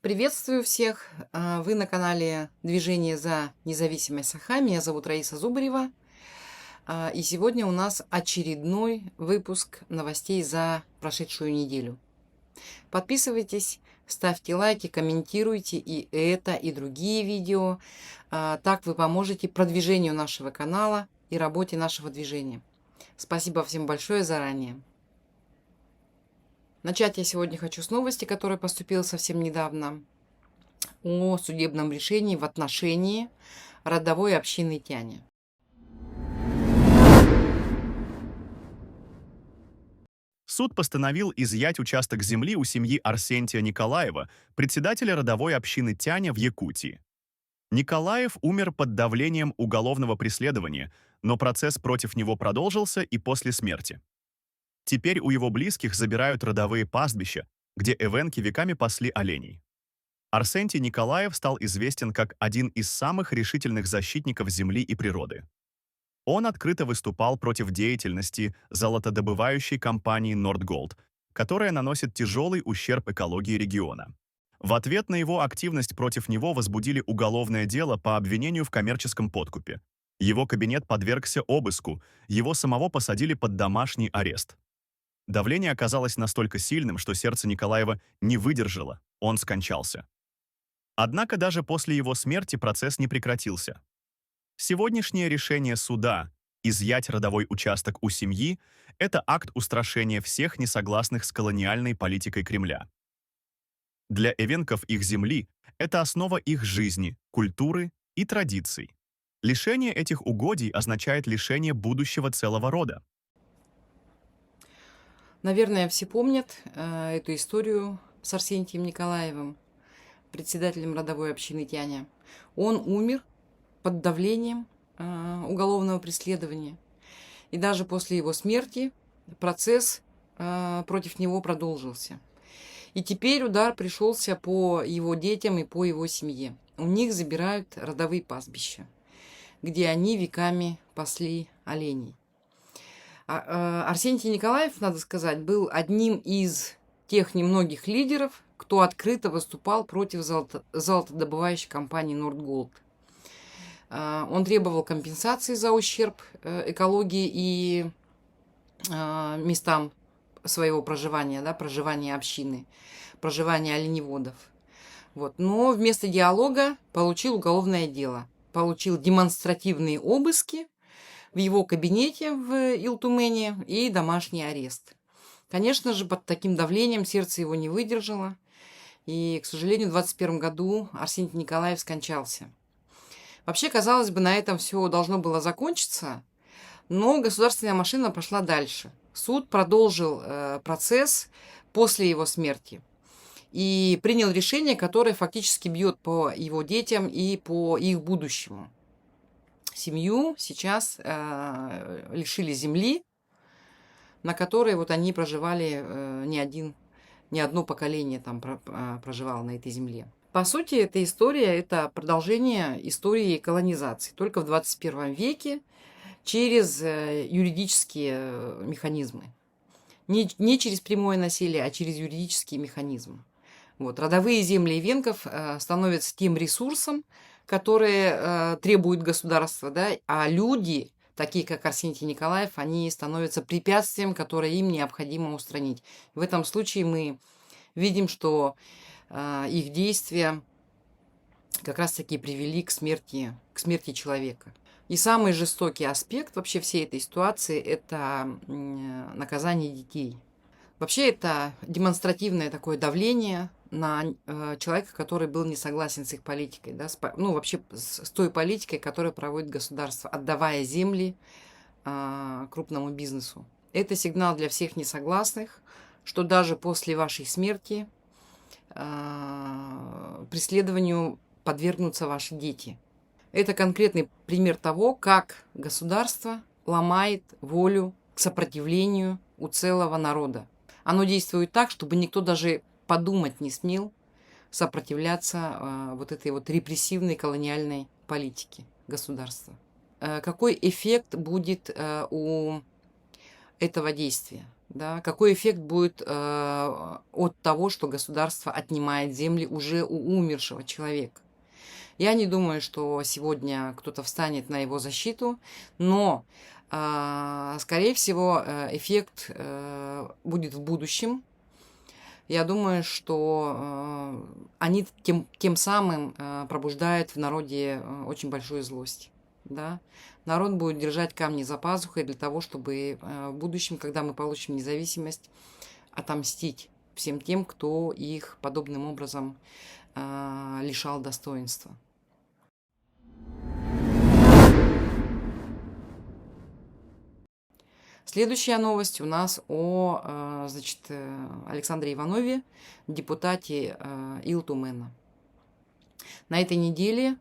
Приветствую всех! Вы на канале Движение за независимость Саха. Меня зовут Раиса Зубарева. И сегодня у нас очередной выпуск новостей за прошедшую неделю. Подписывайтесь, ставьте лайки, комментируйте и это, и другие видео. Так вы поможете продвижению нашего канала и работе нашего движения. Спасибо всем большое заранее. Начать я сегодня хочу с новости, которая поступила совсем недавно, о судебном решении в отношении родовой общины Тяне. Суд постановил изъять участок земли у семьи Арсентия Николаева, председателя родовой общины Тяня в Якутии. Николаев умер под давлением уголовного преследования, но процесс против него продолжился и после смерти. Теперь у его близких забирают родовые пастбища, где эвенки веками пасли оленей. Арсентий Николаев стал известен как один из самых решительных защитников земли и природы. Он открыто выступал против деятельности золотодобывающей компании Nordgold, которая наносит тяжелый ущерб экологии региона. В ответ на его активность против него возбудили уголовное дело по обвинению в коммерческом подкупе. Его кабинет подвергся обыску, его самого посадили под домашний арест. Давление оказалось настолько сильным, что сердце Николаева не выдержало, он скончался. Однако даже после его смерти процесс не прекратился. Сегодняшнее решение суда изъять родовой участок у семьи– это акт устрашения всех несогласных с колониальной политикой Кремля. Для эвенков их земли это основа их жизни, культуры и традиций. Лишение этих угодий означает лишение будущего целого рода. Наверное, все помнят эту историю с Арсентием Николаевым, председателем родовой общины Тяня. Он умер под давлением уголовного преследования. И даже после его смерти процесс против него продолжился. И теперь удар пришелся по его детям и по его семье. У них забирают родовые пастбища, где они веками пасли оленей. Арсентий Николаев, надо сказать, был одним из тех немногих лидеров, кто открыто выступал против золотодобывающей компании Nordgold. Он требовал компенсации за ущерб экологии и местам своего проживания, проживания общины, проживания оленеводов. Вот. Но вместо диалога получил уголовное дело, получил демонстративные обыски в его кабинете в Илтумене и домашний арест. Конечно же, под таким давлением сердце его не выдержало, и, к сожалению, в 2021 году Арсентий Николаев скончался. Вообще, казалось бы, на этом все должно было закончиться, но государственная машина пошла дальше. Суд продолжил процесс после его смерти и принял решение, которое фактически бьет по его детям и по их будущему. Семью сейчас лишили земли, на которой вот они проживали, не одно поколение там проживало на этой земле. По сути, эта история – это продолжение истории колонизации, только в 21 веке через юридические механизмы. Не через прямое насилие, а через юридические механизмы. Вот. Родовые земли эвенков становятся тем ресурсом, которые требует государство, а люди, такие как Арсентий Николаев, они становятся препятствием, которое им необходимо устранить. В этом случае мы видим, что их действия как раз-таки привели к смерти человека. И самый жестокий аспект вообще всей этой ситуации – это наказание детей. Вообще это демонстративное такое давление на человека, который был не согласен с их политикой, вообще с той политикой, которую проводит государство, отдавая земли крупному бизнесу. Это сигнал для всех несогласных, что даже после вашей смерти преследованию подвергнутся ваши дети. Это конкретный пример того, как государство ломает волю к сопротивлению у целого народа. Оно действует так, чтобы никто даже подумать не смел сопротивляться вот этой вот репрессивной колониальной политике государства. Какой эффект будет у этого действия? Да? Какой эффект будет от того, что государство отнимает земли уже у умершего человека? Я не думаю, что сегодня кто-то встанет на его защиту, но, скорее всего, эффект будет в будущем. Я думаю, что они тем самым пробуждают в народе очень большую злость. Да? Народ будет держать камни за пазухой для того, чтобы в будущем, когда мы получим независимость, отомстить всем тем, кто их подобным образом лишал достоинства. Следующая новость у нас о Александре Иванове, депутате Илтумена. На этой неделе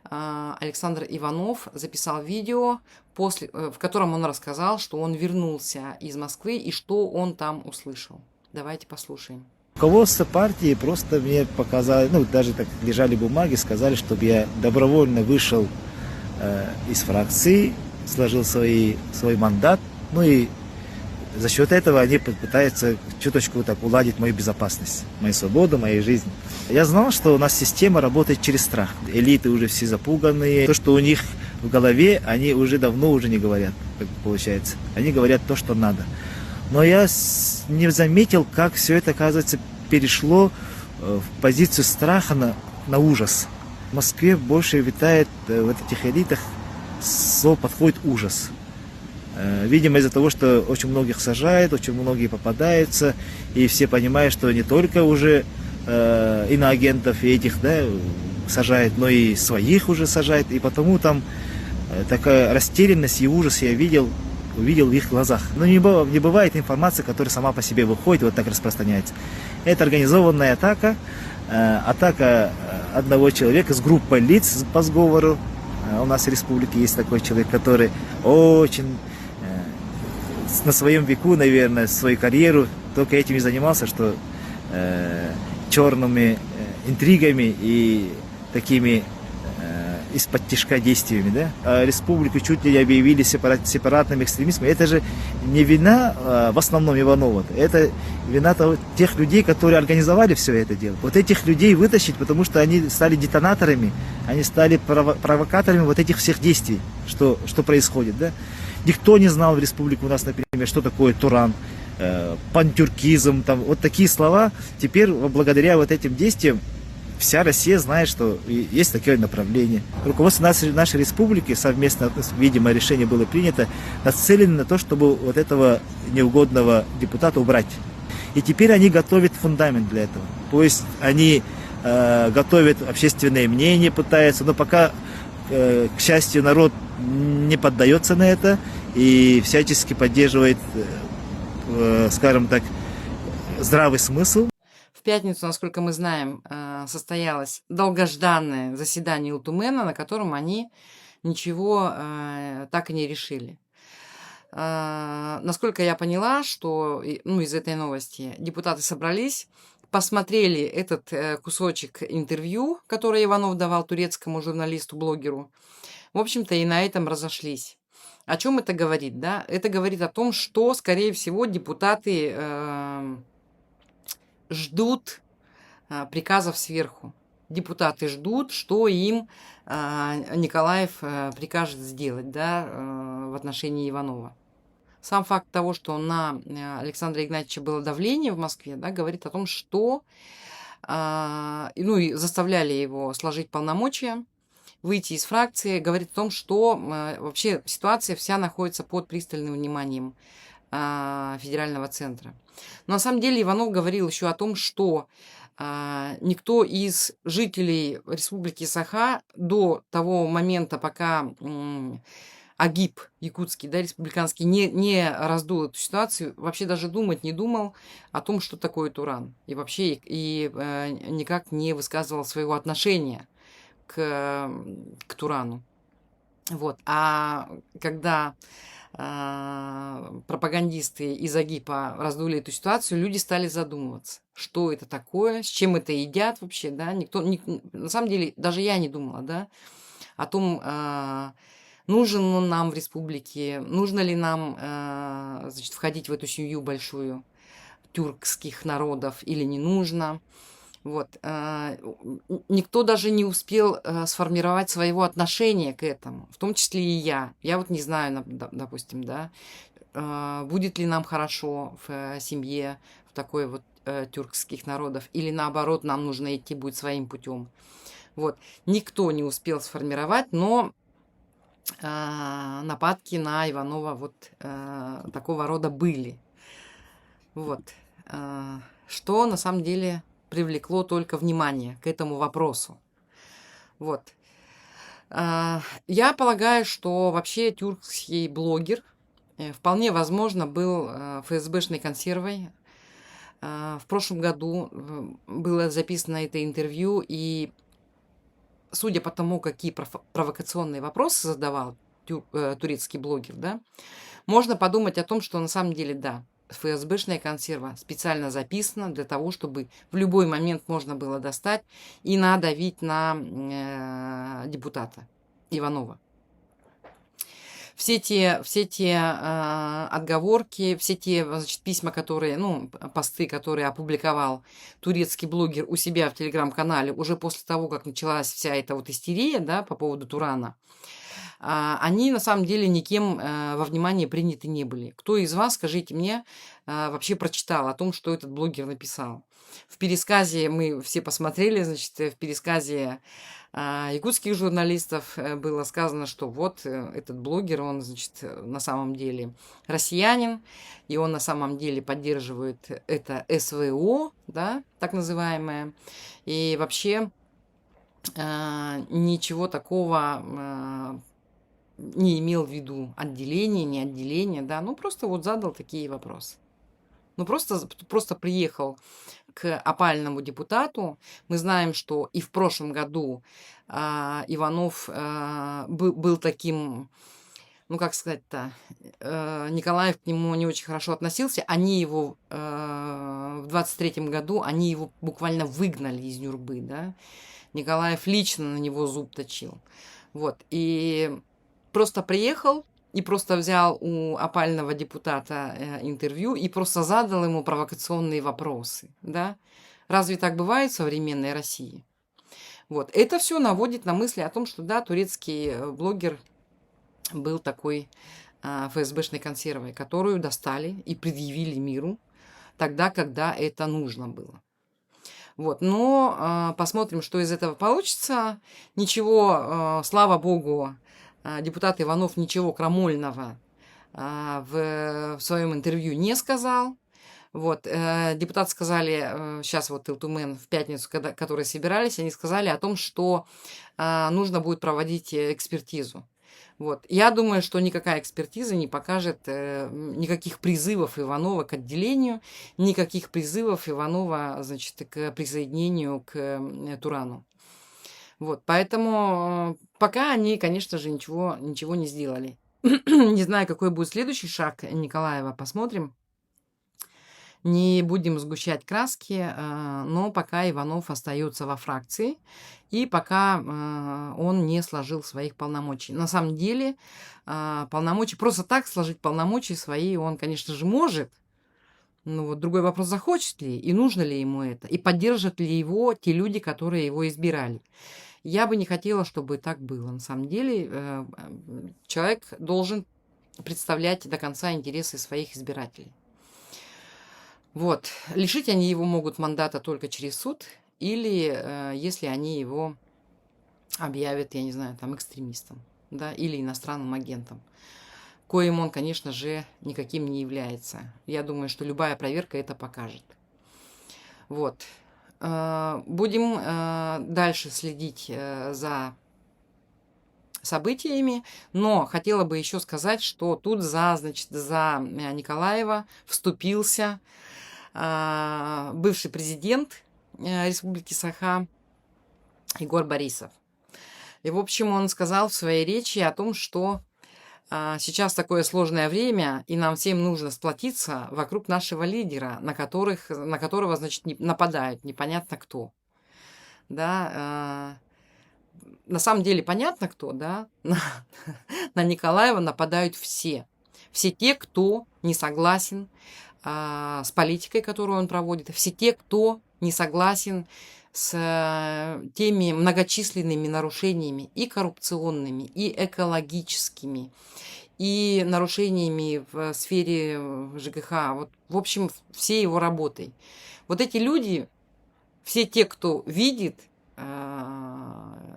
Александр Иванов записал видео, в котором он рассказал, что он вернулся из Москвы и что он там услышал. Давайте послушаем. Руководство партии просто мне показало, даже так лежали бумаги, сказали, чтобы я добровольно вышел из фракции, сложил свой мандат, и за счет этого они пытаются чуточку так уладить мою безопасность, мою свободу, мою жизнь. Я знал, что у нас система работает через страх. Элиты уже все запуганные. То, что у них в голове, они уже давно уже не говорят, как получается. Они говорят то, что надо. Но я не заметил, как все это, оказывается, перешло в позицию страха на ужас. В Москве больше витает в этих элитах слово подходит ужас. Видимо, из-за того, что очень многих сажают, очень многие попадаются, и все понимают, что не только уже иноагентов и этих сажают, но и своих уже сажают, и потому там такая растерянность и ужас я увидел в их глазах. Но не бывает информации, которая сама по себе выходит и вот так распространяется. Это организованная атака одного человека с группой лиц по сговору. У нас в республике есть такой человек, который очень на своем веку, наверное, свою карьеру только этим и занимался, что черными интригами и такими из-под тишка действиями. Да? А республику чуть ли не объявили сепаратным экстремизмом. Это же не вина в основном Иванова, это вина тех людей, которые организовали все это дело. Вот этих людей вытащить, потому что они стали детонаторами, они стали провокаторами вот этих всех действий, что происходит. Да? Никто не знал в республике у нас, например, что такое Туран, пантюркизм, вот такие слова. Теперь, благодаря вот этим действиям, вся Россия знает, что есть такое направление. Руководство нашей республики совместно, видимо, решение было принято, нацелено на то, чтобы вот этого неугодного депутата убрать. И теперь они готовят фундамент для этого. То есть они готовят общественное мнение, пытаются, но пока, к счастью, народ не поддается на это и всячески поддерживает, скажем так, здравый смысл. В пятницу, насколько мы знаем, состоялось долгожданное заседание Илтумена, на котором они ничего так и не решили. Насколько я поняла, что из этой новости депутаты собрались, посмотрели этот кусочек интервью, который Иванов давал турецкому журналисту-блогеру, в общем-то, и на этом разошлись. О чем это говорит? Да? Это говорит о том, что, скорее всего, депутаты ждут приказов сверху. Депутаты ждут, что им Николаев прикажет сделать, в отношении Иванова. Сам факт того, что на Александра Игнатьевича было давление в Москве, говорит о том, что и заставляли его сложить полномочия, выйти из фракции, говорит о том, что вообще ситуация вся находится под пристальным вниманием федерального центра. Но на самом деле Иванов говорил еще о том, что никто из жителей республики Саха до того момента, пока АГИП якутский, республиканский, не раздул эту ситуацию, вообще даже думать не думал о том, что такое Туран. И вообще никак не высказывал своего отношения к Турану. А когда пропагандисты из АГИПа раздули эту ситуацию, люди стали задумываться, что это такое, с чем это едят вообще, на самом деле, даже я не думала, о том, нужен он нам в республике, нужно ли нам, значит, входить в эту семью большую тюркских народов или не нужно. Вот. Никто даже не успел сформировать своего отношения к этому, в том числе и я. Я вот не знаю, допустим, да, будет ли нам хорошо в семье в такой вот тюркских народов, или наоборот, нам нужно идти будет своим путем. Вот. Никто не успел сформировать, но нападки на Иванова вот такого рода были. Вот. Что на самом деле привлекло только внимание к этому вопросу. Вот. Я полагаю, что вообще тюркский блогер вполне возможно был ФСБшной консервой. В прошлом году было записано это интервью, и судя по тому, какие провокационные вопросы задавал турецкий блогер, да, можно подумать о том, что на самом деле, да, ФСБшная консерва специально записана для того, чтобы в любой момент можно было достать и надавить на депутата Иванова. Все те отговорки, все те, значит, письма, которые, ну, посты, которые опубликовал турецкий блогер у себя в телеграм-канале уже после того, как началась вся эта вот истерия, да, по поводу Турана, они на самом деле никем во внимание приняты не были. Кто из вас, скажите мне, вообще прочитал о том, что этот блогер написал? В пересказе мы все посмотрели, значит, в пересказе якутских журналистов было сказано, что вот этот блогер, он, значит, на самом деле россиянин, и он на самом деле поддерживает это СВО, да, так называемое, и вообще ничего такого не имел в виду, отделение, не отделение, да, ну просто вот задал такие вопросы. Ну просто приехал к опальному депутату. Мы знаем, что и в прошлом году Иванов был таким, ну как сказать-то, Николаев к нему не очень хорошо относился. Они его в 23-м году, они его буквально выгнали из Нюрбы, да. Николаев лично на него зуб точил. Вот, и просто приехал и просто взял у опального депутата интервью и просто задал ему провокационные вопросы, да? Разве так бывает в современной России? Вот. Это все наводит на мысли о том, что, да, турецкий блогер был такой ФСБшной консервой, которую достали и предъявили миру тогда, когда это нужно было. Вот. Но посмотрим, что из этого получится. Ничего, слава богу, депутат Иванов ничего крамольного в своем интервью не сказал. Вот. Депутаты сказали, сейчас вот Илтумен в пятницу, которые собирались, они сказали о том, что нужно будет проводить экспертизу. Вот. Я думаю, что никакая экспертиза не покажет никаких призывов Иванова к отделению, никаких призывов Иванова, значит, к присоединению к Турану. Вот, поэтому пока они, конечно же, ничего не сделали. Не знаю, какой будет следующий шаг Николаева, посмотрим. Не будем сгущать краски, но пока Иванов остается во фракции, и пока он не сложил своих полномочий. На самом деле, полномочия, просто так сложить полномочия свои он, конечно же, может. Но вот другой вопрос, захочет ли, и нужно ли ему это, и поддержат ли его те люди, которые его избирали. Я бы не хотела, чтобы так было. На самом деле, человек должен представлять до конца интересы своих избирателей. Вот. Лишить они его могут мандата только через суд, или если они его объявят, я не знаю, там, экстремистом, да, или иностранным агентом, коим он, конечно же, никаким не является. Я думаю, что любая проверка это покажет. Вот. Будем дальше следить за событиями, но хотела бы еще сказать, что тут за Николаева вступился бывший президент Республики Саха Егор Борисов. И, в общем, он сказал в своей речи о том, что сейчас такое сложное время, и нам всем нужно сплотиться вокруг нашего лидера, на которого, значит, нападают непонятно кто. Да, на самом деле понятно кто, да? На Николаева нападают все. Все те, кто не согласен с политикой, которую он проводит, все те, кто не согласен с теми многочисленными нарушениями и коррупционными, и экологическими, и нарушениями в сфере ЖКХ, вот, в общем, всей его работой. Вот эти люди, все те, кто видит,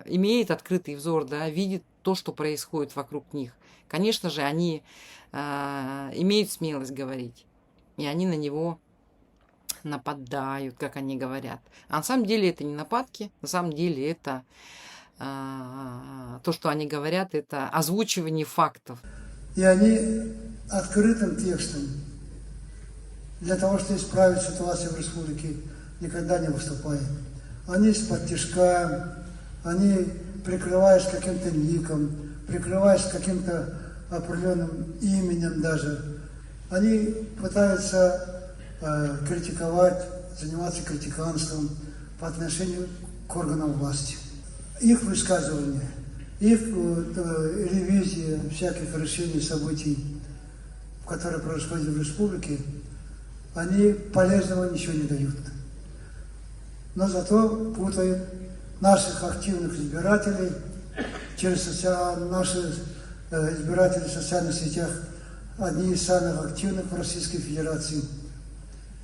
имеет открытый взор, да, видит то, что происходит вокруг них, конечно же, они имеют смелость говорить, и они на него нападают, как они говорят. А на самом деле это не нападки, на самом деле это то, что они говорят, это озвучивание фактов. И они открытым текстом для того, чтобы исправить ситуацию в республике, никогда не выступают. Они из-под тишка, они прикрываясь каким-то ником, прикрываясь каким-то определенным именем даже, они пытаются критиковать, заниматься критиканством по отношению к органам власти. Их высказывания, их ревизия всяких решений, событий, которые происходят в республике, они полезного ничего не дают. Но зато путают наших активных избирателей через наши избиратели в социальных сетях, одни из самых активных в Российской Федерации,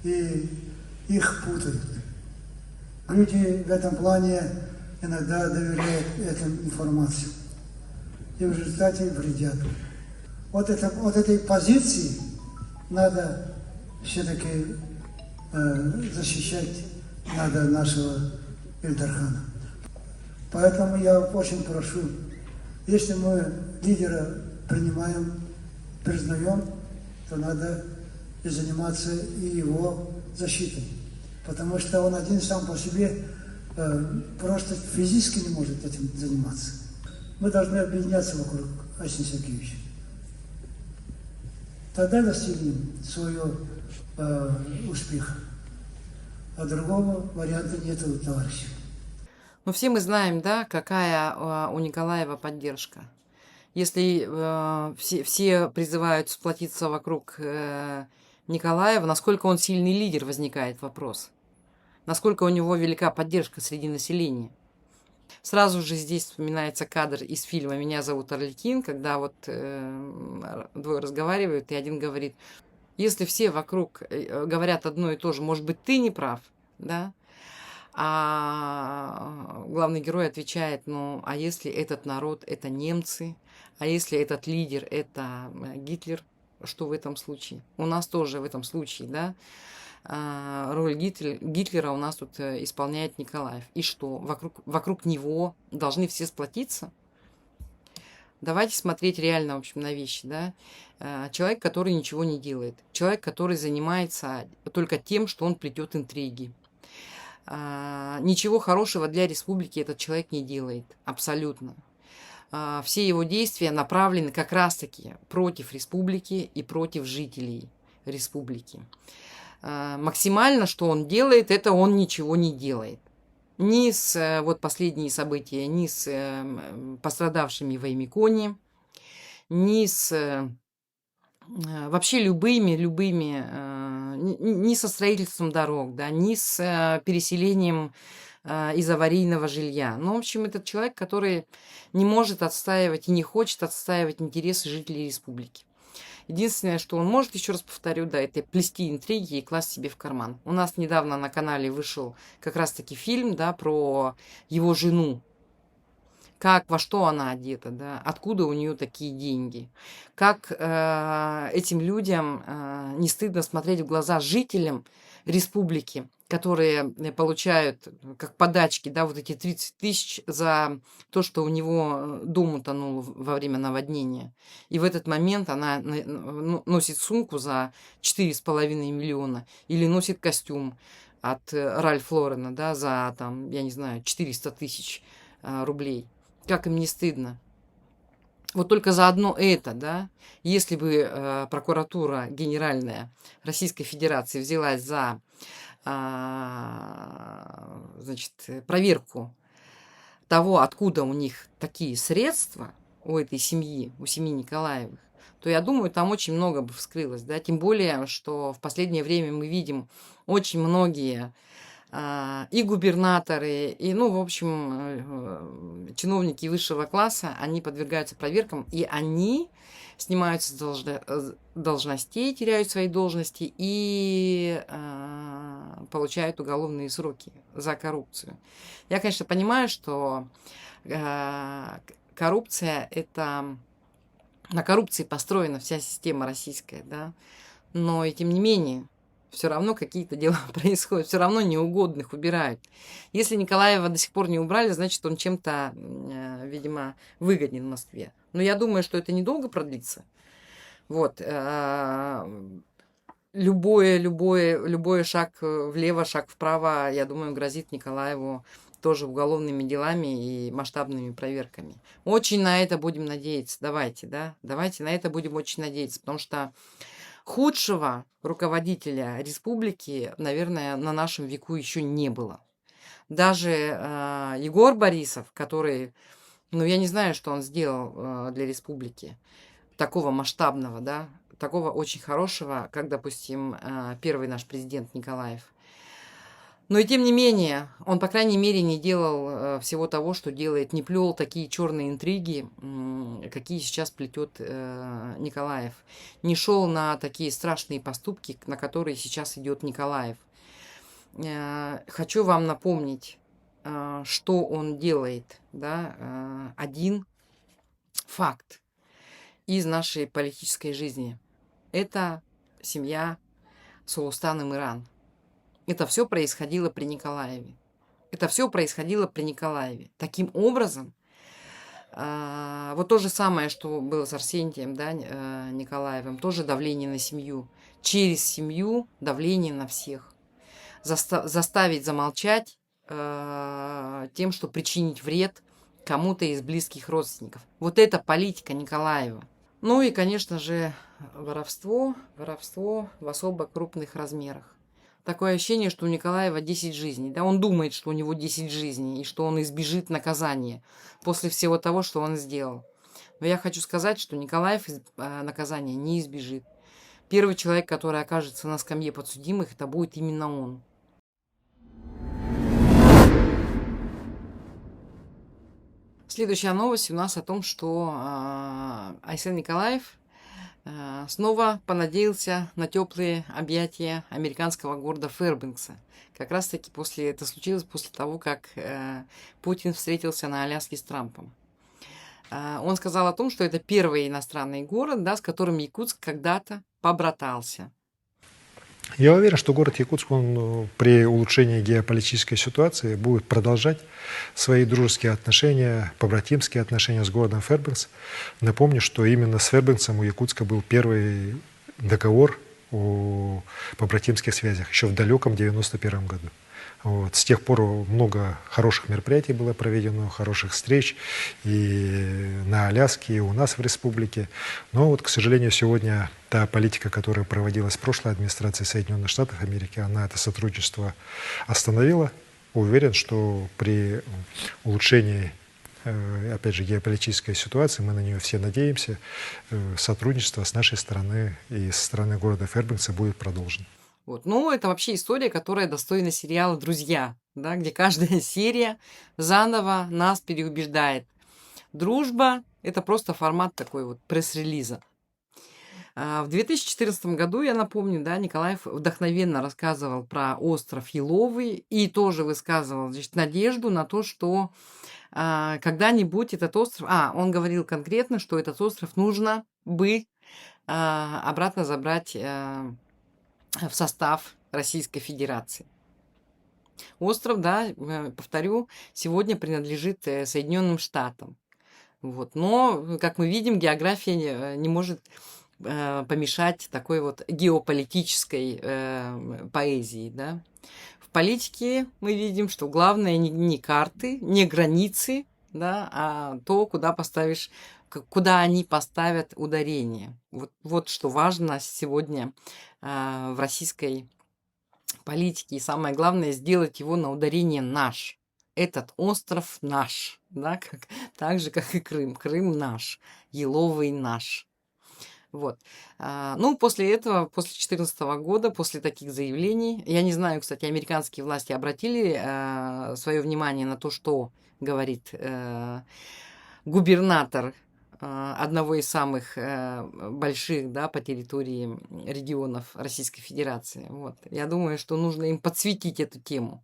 и их путают. Люди в этом плане иногда доверяют этим информацию и в результате вредят. Вот этой позиции надо все-таки защищать надо нашего Эльдархана. Поэтому я очень прошу, если мы лидера принимаем, признаем, то надо и заниматься и его защитой. Потому что он один сам по себе просто физически не может этим заниматься. Мы должны объединяться вокруг Арсения Сергеевича. Тогда достигнем своего успеха. А другого варианта нет у товарища. Но все мы знаем, да, какая у Николаева поддержка. Если все призывают сплотиться вокруг Николаева, насколько он сильный лидер, возникает вопрос. Насколько у него велика поддержка среди населения. Сразу же здесь вспоминается кадр из фильма «Меня зовут Арлекин», когда вот двое разговаривают, и один говорит: если все вокруг говорят одно и то же, может быть, ты не прав, да? А главный герой отвечает: ну, а если этот народ — это немцы, а если этот лидер — это Гитлер, что в этом случае? У нас тоже в этом случае, да, роль Гитлера у нас тут исполняет Николаев. И что, вокруг него должны все сплотиться? Давайте смотреть реально, в общем, на вещи, да. Человек, который ничего не делает. Человек, который занимается только тем, что он плетет интриги. Ничего хорошего для республики этот человек не делает. Абсолютно. Все его действия направлены как раз-таки против республики и против жителей республики. Максимально, что он делает, это он ничего не делает. Ни с вот последние события, ни с пострадавшими в Аймиконе, ни с вообще любыми, ни со строительством дорог, да, ни с переселением из аварийного жилья. Ну, в общем, этот человек, который не может отстаивать и не хочет отстаивать интересы жителей республики. Единственное, что он может, еще раз повторю, да, это плести интриги и класть себе в карман. У нас недавно на канале вышел как раз-таки фильм, да, про его жену. Как, во что она одета, да, откуда у нее такие деньги. Как этим людям не стыдно смотреть в глаза жителям республики, которые получают как подачки, да, вот эти 30 тысяч за то, что у него дом утонул во время наводнения. И в этот момент она носит сумку за 4,5 миллиона или носит костюм от Ральф Лорена, да, за, там, я не знаю, 400 тысяч рублей. Как им не стыдно? Вот только за одно это, да, если бы прокуратура генеральная Российской Федерации взялась за, значит, проверку того, откуда у них такие средства, у этой семьи, у семьи Николаевых, то я думаю, там очень много бы вскрылось, да, тем более, что в последнее время мы видим очень многие и губернаторы, и, ну, в общем, чиновники высшего класса, они подвергаются проверкам, и они снимаются с должностей, теряют свои должности и получают уголовные сроки за коррупцию. Я, конечно, понимаю, что коррупция – это… На коррупции построена вся система российская, да, но и тем не менее, все равно какие-то дела происходят, все равно неугодных убирают. Если Николаева до сих пор не убрали, значит, он чем-то, видимо, выгоден в Москве. Но я думаю, что это недолго продлится. Вот. Любой шаг влево, шаг вправо, я думаю, грозит Николаеву тоже уголовными делами и масштабными проверками. Очень на это будем надеяться. Давайте на это будем очень надеяться, потому что худшего руководителя республики, наверное, на нашем веку еще не было. Даже Егор Борисов, который, ну, я не знаю, что он сделал для республики, такого масштабного, да, такого очень хорошего, как, допустим, первый наш президент Николаев. Но и тем не менее, он, по крайней мере, не делал всего того, что делает, не плел такие черные интриги, какие сейчас плетет Николаев. Не шел на такие страшные поступки, на которые сейчас идет Николаев. Хочу вам напомнить, что он делает. Да? Один факт из нашей политической жизни. Это семья Султан Миран. Это все происходило при Николаеве. Таким образом, вот то же самое, что было с Арсентием, да, Николаевым, тоже давление на семью. Через семью давление на всех. Заставить замолчать тем, что причинить вред кому-то из близких родственников. Вот это политика Николаева. Ну и, конечно же, воровство в особо крупных размерах. Такое ощущение, что у Николаева 10 жизней. Да? Он думает, что у него 10 жизней, и что он избежит наказания после всего того, что он сделал. Но я хочу сказать, что Николаев наказания не избежит. Первый человек, который окажется на скамье подсудимых, это будет именно он. Следующая новость у нас о том, что Айсен Николаев снова понадеялся на теплые объятия американского города Фэрбенкса. Как раз-таки это случилось после того, как Путин встретился на Аляске с Трампом. Он сказал о том, что это первый иностранный город, да, с которым Якутск когда-то побратался. Я уверен, что город Якутск, он при улучшении геополитической ситуации будет продолжать свои дружеские отношения, побратимские отношения с городом Фэрбенкс. Напомню, что именно с Фэрбенксом у Якутска был первый договор о побратимских связях еще в далеком 1991 году. Вот. С тех пор много хороших мероприятий было проведено, хороших встреч и на Аляске, и у нас в республике. Но вот, к сожалению, сегодня та политика, которая проводилась в прошлой администрации Соединенных Штатов Америки, она это сотрудничество остановила. Уверен, что при улучшении, опять же, геополитической ситуации, мы на нее все надеемся, сотрудничество с нашей стороны и со стороны города Фэрбенкса будет продолжено. Вот. Ну, это вообще история, которая достойна сериала «Друзья», да, где каждая серия заново нас переубеждает. Дружба – это просто формат такой вот пресс-релиза. В 2014 году, я напомню, да, Николаев вдохновенно рассказывал про остров Еловый и тоже высказывал, значит, надежду на то, что когда-нибудь этот остров… он говорил конкретно, что этот остров нужно бы обратно забрать в состав Российской Федерации. Остров, да, повторю, сегодня принадлежит Соединенным Штатам. Вот. Но, как мы видим, география не может помешать такой вот геополитической поэзии. Да? В политике мы видим, что главное не карты, не границы, да, а то, куда они поставят ударение. Вот что важно сегодня в российской политике. И самое главное, сделать его на ударение «наш». этот остров наш, да, так же, как и Крым. Крым наш, Еловый наш. Вот. Ну, после этого, после 2014 года, после таких заявлений, я не знаю, кстати, американские власти обратили свое внимание на то, что говорит губернатор одного из самых больших, да, по территории регионов Российской Федерации. Вот. Я думаю, что нужно им подсветить эту тему.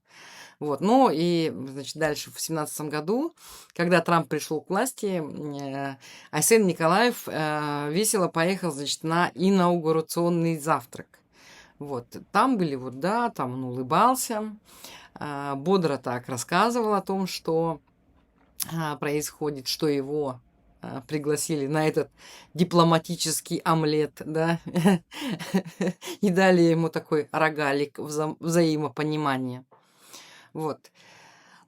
Вот. Ну и, значит, дальше в 2017 году, когда Трамп пришел к власти, Арсений Николаев весело поехал, значит, на инаугурационный завтрак. Вот. Там были, вот, да, там он улыбался, бодро так рассказывал о том, что происходит, что его пригласили на этот дипломатический омлет, да, и дали ему такой рогалик взаимопонимания. Вот.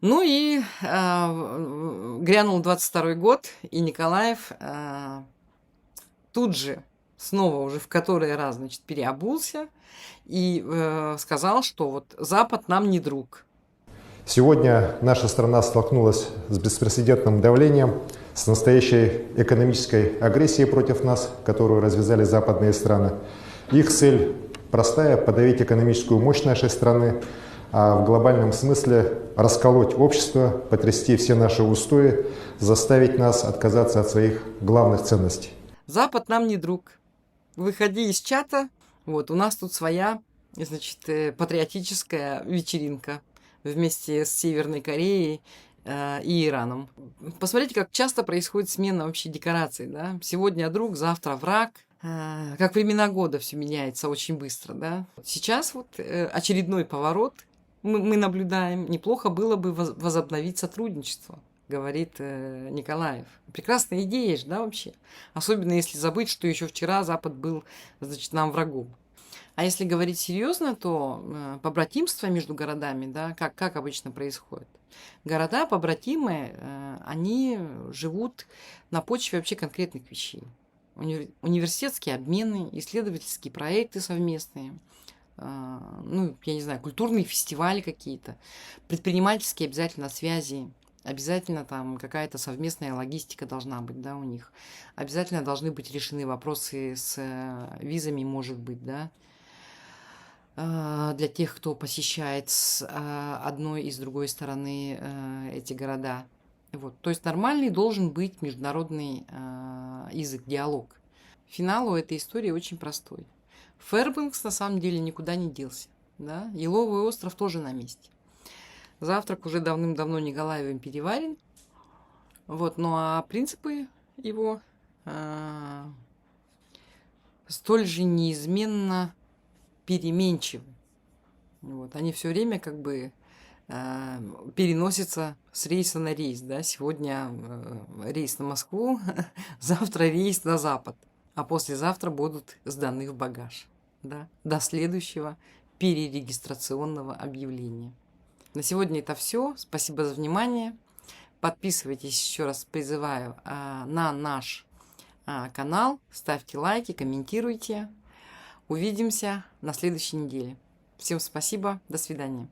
Ну и грянул 22 год, и Николаев тут же снова уже в который раз, значит, переобулся и сказал, что вот Запад нам не друг. Сегодня наша страна столкнулась с беспрецедентным давлением, с настоящей экономической агрессией против нас, которую развязали западные страны. Их цель простая – подавить экономическую мощь нашей страны, а в глобальном смысле расколоть общество, потрясти все наши устои, заставить нас отказаться от своих главных ценностей. Запад нам не друг. Выходи из чата. Вот, у нас тут своя, значит, патриотическая вечеринка вместе с Северной Кореей и Ираном. Посмотрите, как часто происходит смена вообще декораций, да? Сегодня друг, завтра враг. Как времена года все меняется очень быстро, да? Сейчас вот очередной поворот мы наблюдаем. Неплохо было бы возобновить сотрудничество, говорит Николаев. Прекрасная идея же, да, вообще? Особенно если забыть, что еще вчера Запад был, значит, нам врагом. А если говорить серьезно, то побратимство между городами, да, как обычно происходит. Города побратимые, они живут на почве вообще конкретных вещей. Университетские обмены, исследовательские проекты совместные, ну, я не знаю, культурные фестивали какие-то, предпринимательские обязательно связи, обязательно там какая-то совместная логистика должна быть, да, у них. Обязательно должны быть решены вопросы с визами, может быть, да, для тех, кто посещает с одной и с другой стороны эти города. Вот. То есть нормальный должен быть международный язык, диалог. Финал у этой истории очень простой. Фэрбанкс на самом деле никуда не делся. Да? Еловый остров тоже на месте. Завтрак уже давным-давно Николаевым переварен. Вот. Ну а принципы его столь же неизменно переменчивы. Вот. Они все время как бы переносятся с рейса на рейс. Да? Сегодня рейс на Москву, завтра рейс на Запад, а послезавтра будут сданы в багаж. Да? До следующего перерегистрационного объявления. На сегодня это все. Спасибо за внимание. Подписывайтесь, еще раз призываю, на наш канал. Ставьте лайки, комментируйте. Увидимся на следующей неделе. Всем спасибо. До свидания.